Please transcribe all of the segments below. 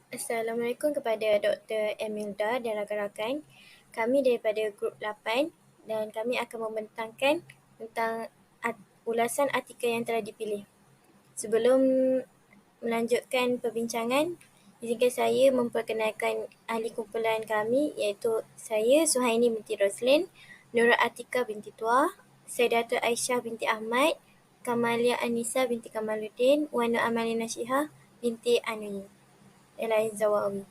Assalamualaikum kepada Dr. Emilda dan rakan-rakan. Kami daripada Grup 8 dan kami akan membentangkan tentang ulasan artikel yang telah dipilih. Sebelum melanjutkan perbincangan, izinkan saya memperkenalkan ahli kumpulan kami iaitu saya Suhaini binti Roslin, Nurul Atika binti Tuah, Saidatul Aisyah binti Ahmad, Kamalia Anissa binti Kamaluddin, Wanu Amalina Syihah binti Anwi Elai Zawawi.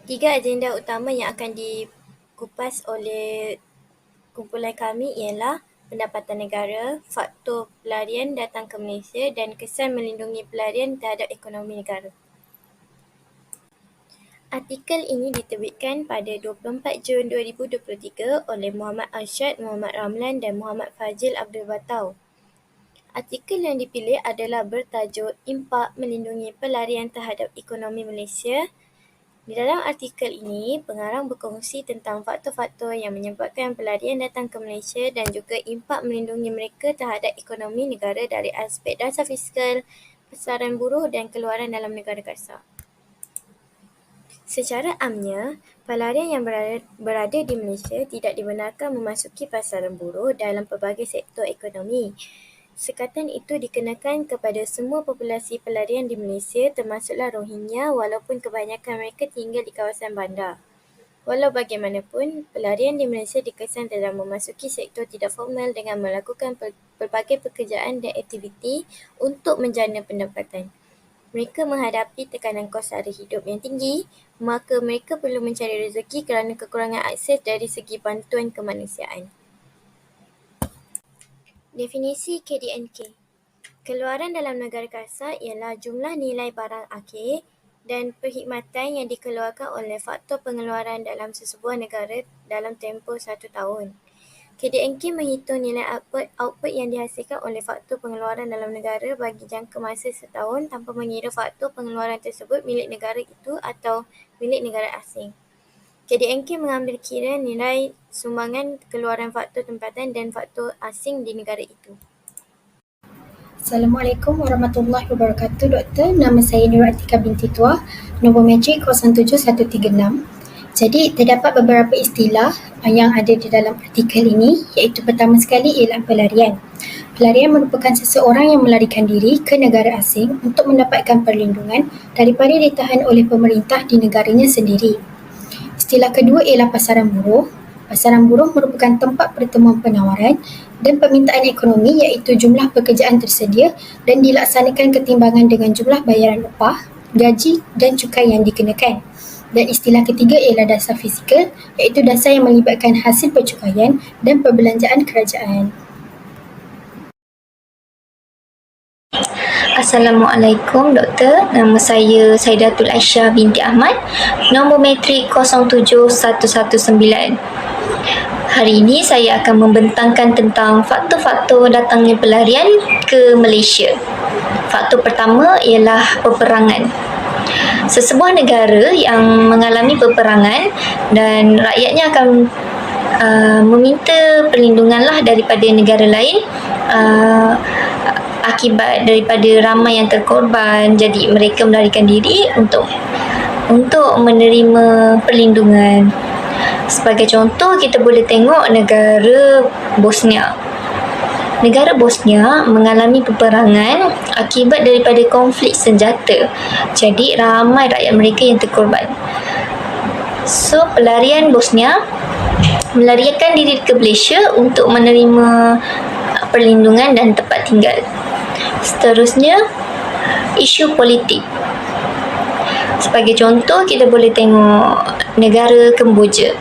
Tiga agenda utama yang akan dikupas oleh kumpulan kami ialah pendapatan negara, faktor pelarian datang ke Malaysia dan kesan melindungi pelarian terhadap ekonomi negara. Artikel ini diterbitkan pada 24 Jun 2023 oleh Muhammad Arsyad, Muhammad Ramlan dan Muhammad Fazil Abdul Batau. Artikel yang dipilih adalah bertajuk Impak Melindungi Pelarian Terhadap Ekonomi Malaysia. Di dalam artikel ini, pengarang berkongsi tentang faktor-faktor yang menyebabkan pelarian datang ke Malaysia dan juga impak melindungi mereka terhadap ekonomi negara dari aspek dasar fiskal, pasaran buruh dan keluaran dalam negara kasar. Secara amnya, pelarian yang berada di Malaysia tidak dibenarkan memasuki pasaran buruh dalam pelbagai sektor ekonomi. Sekatan itu dikenakan kepada semua populasi pelarian di Malaysia termasuklah Rohingya walaupun kebanyakan mereka tinggal di kawasan bandar. Walau bagaimanapun, pelarian di Malaysia dikesan dalam memasuki sektor tidak formal dengan melakukan pelbagai pekerjaan dan aktiviti untuk menjana pendapatan. Mereka menghadapi tekanan kos sara hidup yang tinggi, maka mereka perlu mencari rezeki kerana kekurangan akses dari segi bantuan kemanusiaan. Definisi KDNK. Keluaran dalam negara kasar ialah jumlah nilai barang akhir dan perkhidmatan yang dikeluarkan oleh faktor pengeluaran dalam sesebuah negara dalam tempoh 1 tahun. KDNK menghitung nilai output yang dihasilkan oleh faktor pengeluaran dalam negara bagi jangka masa setahun tanpa mengira faktor pengeluaran tersebut milik negara itu atau milik negara asing. KDNK mengambil kira nilai sumbangan keluaran faktor tempatan dan faktor asing di negara itu. Assalamualaikum warahmatullahi wabarakatuh, Doktor. Nama saya Nurul Atika binti Tuah, nombor matrik 07136. Jadi, terdapat beberapa istilah yang ada di dalam artikel ini, iaitu pertama sekali ialah pelarian. Pelarian merupakan seseorang yang melarikan diri ke negara asing untuk mendapatkan perlindungan daripada ditahan oleh pemerintah di negaranya sendiri. Istilah kedua ialah pasaran buruh. Pasaran buruh merupakan tempat pertemuan penawaran dan permintaan ekonomi iaitu jumlah pekerjaan tersedia dan dilaksanakan ketimbangan dengan jumlah bayaran upah, gaji dan cukai yang dikenakan. Dan istilah ketiga ialah dasar fizikal iaitu dasar yang melibatkan hasil percukaian dan perbelanjaan kerajaan. Assalamualaikum Doktor, nama saya Saidatul Aisyah binti Ahmad, nombor matrik 07119. Hari ini saya akan membentangkan tentang faktor-faktor datangnya pelarian ke Malaysia. Faktor pertama ialah peperangan. Sesebuah negara yang mengalami peperangan dan rakyatnya akan meminta perlindunganlah daripada negara lain akibat daripada ramai yang terkorban, jadi mereka melarikan diri untuk menerima perlindungan. Sebagai contoh, kita boleh tengok negara Bosnia. Negara Bosnia mengalami peperangan akibat daripada konflik senjata. Jadi ramai rakyat mereka yang terkorban. So, pelarian Bosnia melarikan diri ke Malaysia untuk menerima perlindungan dan tempat tinggal. Seterusnya, isu politik. Sebagai contoh, kita boleh tengok negara Kemboja.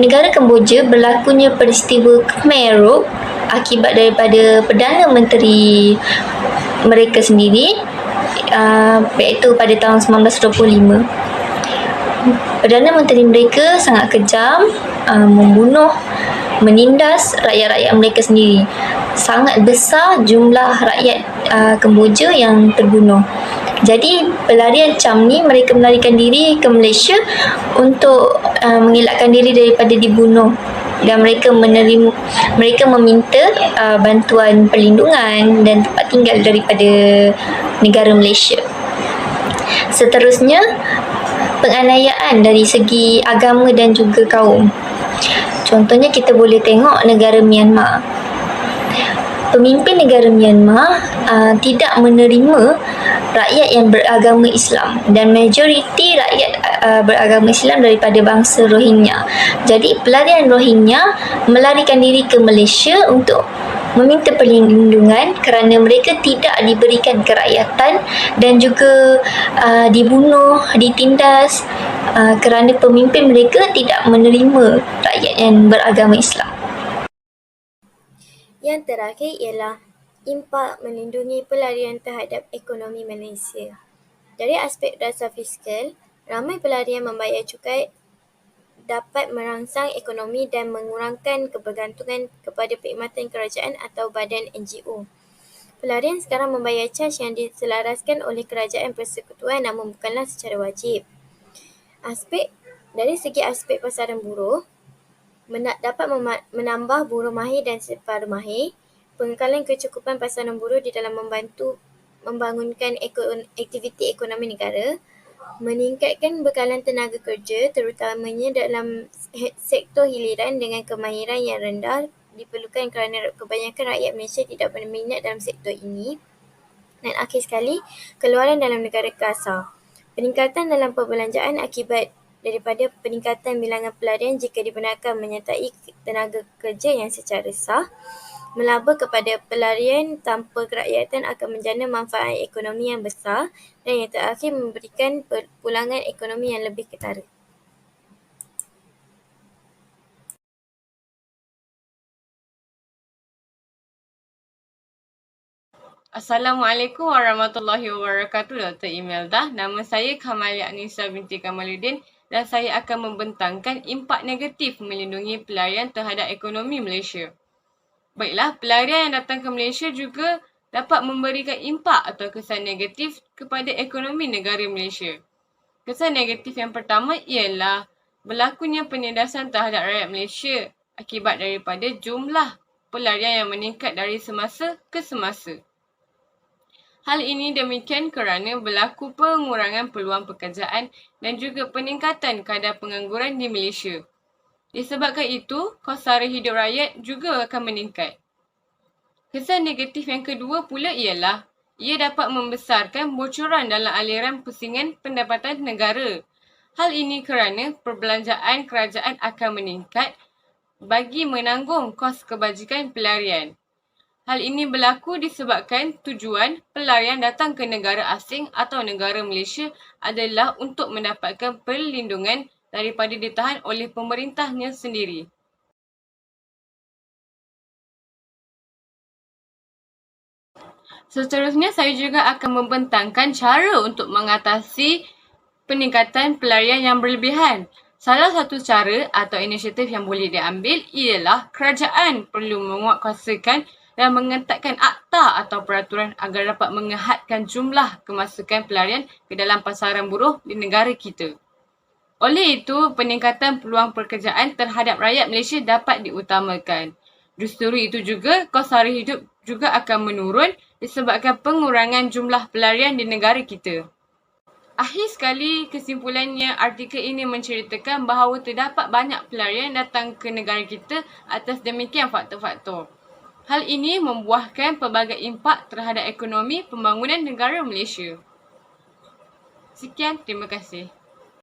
Negara Kemboja berlakunya peristiwa Khmer Rouge akibat daripada Perdana Menteri mereka sendiri, iaitu pada tahun 1925. Perdana Menteri mereka sangat kejam, membunuh, menindas rakyat-rakyat mereka sendiri. Sangat besar jumlah rakyat Kemboja yang terbunuh. Jadi pelarian Cham ni, mereka melarikan diri ke Malaysia untuk mengelakkan diri daripada dibunuh dan mereka meminta bantuan perlindungan dan tempat tinggal daripada negara Malaysia. Seterusnya, penganiayaan dari segi agama dan juga kaum. Contohnya kita boleh tengok negara Myanmar. Pemimpin negara Myanmar tidak menerima rakyat yang beragama Islam dan majoriti rakyat beragama Islam daripada bangsa Rohingya. Jadi pelarian Rohingya melarikan diri ke Malaysia untuk meminta perlindungan kerana mereka tidak diberikan kerakyatan dan juga dibunuh, ditindas kerana pemimpin mereka tidak menerima rakyat yang beragama Islam. Yang terakhir ialah impak melindungi pelarian terhadap ekonomi Malaysia. Dari aspek dasar fiskal, ramai pelarian membayar cukai dapat merangsang ekonomi dan mengurangkan kebergantungan kepada perkhidmatan kerajaan atau badan NGO. Pelarian sekarang membayar caj yang diselaraskan oleh kerajaan persekutuan namun bukanlah secara wajib. Dari segi aspek pasaran buruh, dapat menambah buruh mahir dan separuh mahir, pengekalan kecukupan pasaran buruh di dalam membantu membangunkan aktiviti ekonomi negara, meningkatkan bekalan tenaga kerja terutamanya dalam sektor hiliran dengan kemahiran yang rendah diperlukan kerana kebanyakan rakyat Malaysia tidak berminat dalam sektor ini. Dan akhir sekali, keluaran dalam negara kasar. Peningkatan dalam perbelanjaan akibat daripada peningkatan bilangan pelarian jika dibenarkan menyertai tenaga kerja yang secara sah, melaba kepada pelarian tanpa kerakyatan akan menjana manfaat ekonomi yang besar dan yang terakhir memberikan pulangan ekonomi yang lebih ketara. Assalamualaikum warahmatullahi wabarakatuh, Dr. Imelda. Nama saya Kamalia Anissa binti Kamaluddin dan saya akan membentangkan impak negatif melindungi pelarian terhadap ekonomi Malaysia. Baiklah, pelarian yang datang ke Malaysia juga dapat memberikan impak atau kesan negatif kepada ekonomi negara Malaysia. Kesan negatif yang pertama ialah berlakunya penindasan terhadap rakyat Malaysia akibat daripada jumlah pelarian yang meningkat dari semasa ke semasa. Hal ini demikian kerana berlaku pengurangan peluang pekerjaan dan juga peningkatan kadar pengangguran di Malaysia. Disebabkan itu, kos sara hidup rakyat juga akan meningkat. Kesan negatif yang kedua pula ialah ia dapat membesarkan bocoran dalam aliran pusingan pendapatan negara. Hal ini kerana perbelanjaan kerajaan akan meningkat bagi menanggung kos kebajikan pelarian. Hal ini berlaku disebabkan tujuan pelarian datang ke negara asing atau negara Malaysia adalah untuk mendapatkan perlindungan daripada ditahan oleh pemerintahnya sendiri. Seterusnya, saya juga akan membentangkan cara untuk mengatasi peningkatan pelarian yang berlebihan. Salah satu cara atau inisiatif yang boleh diambil ialah kerajaan perlu menguatkuasakan dan mengetatkan akta atau peraturan agar dapat mengehadkan jumlah kemasukan pelarian ke dalam pasaran buruh di negara kita. Oleh itu, peningkatan peluang pekerjaan terhadap rakyat Malaysia dapat diutamakan. Justru itu juga, kos sara hidup juga akan menurun disebabkan pengurangan jumlah pelarian di negara kita. Akhir sekali, kesimpulannya, artikel ini menceritakan bahawa terdapat banyak pelarian datang ke negara kita atas demikian faktor-faktor. Hal ini membuahkan pelbagai impak terhadap ekonomi pembangunan negara Malaysia. Sekian, terima kasih.